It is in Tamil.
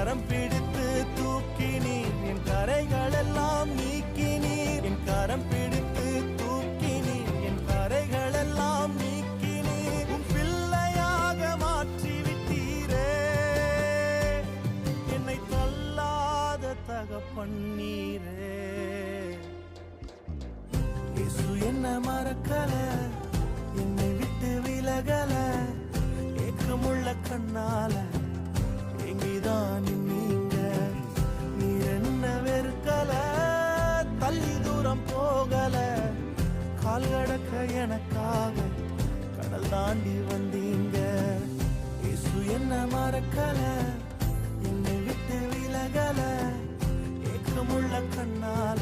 கரம் பிடித்து தூக்கினீர், என் கரைகள் எல்லாம் நீக்கினீர். என் கரம் பிடித்து தூக்கினீர், என் கரைகள் எல்லாம் நீக்கினீர். உன் பிள்ளையாக மாற்றிவிட்டீரே, என்னை தள்ளாத தகப்பன்னீரே. இயேசு என்ன மறக்கல, என்னை விட்டு விலகல, ஏக்கமுள்ள கண்ணால எங்கிதான் நீங்க. நீர் என்ன வெறுக்கல, தள்ளி தூரம் போகல, கால் கடக்க எனக்காக கடல் தாண்டி வந்தீங்க. இயேசு என்ன மறக்கல, என்னை விட்டு விலகல, ஏக்கமுள்ள கண்ணால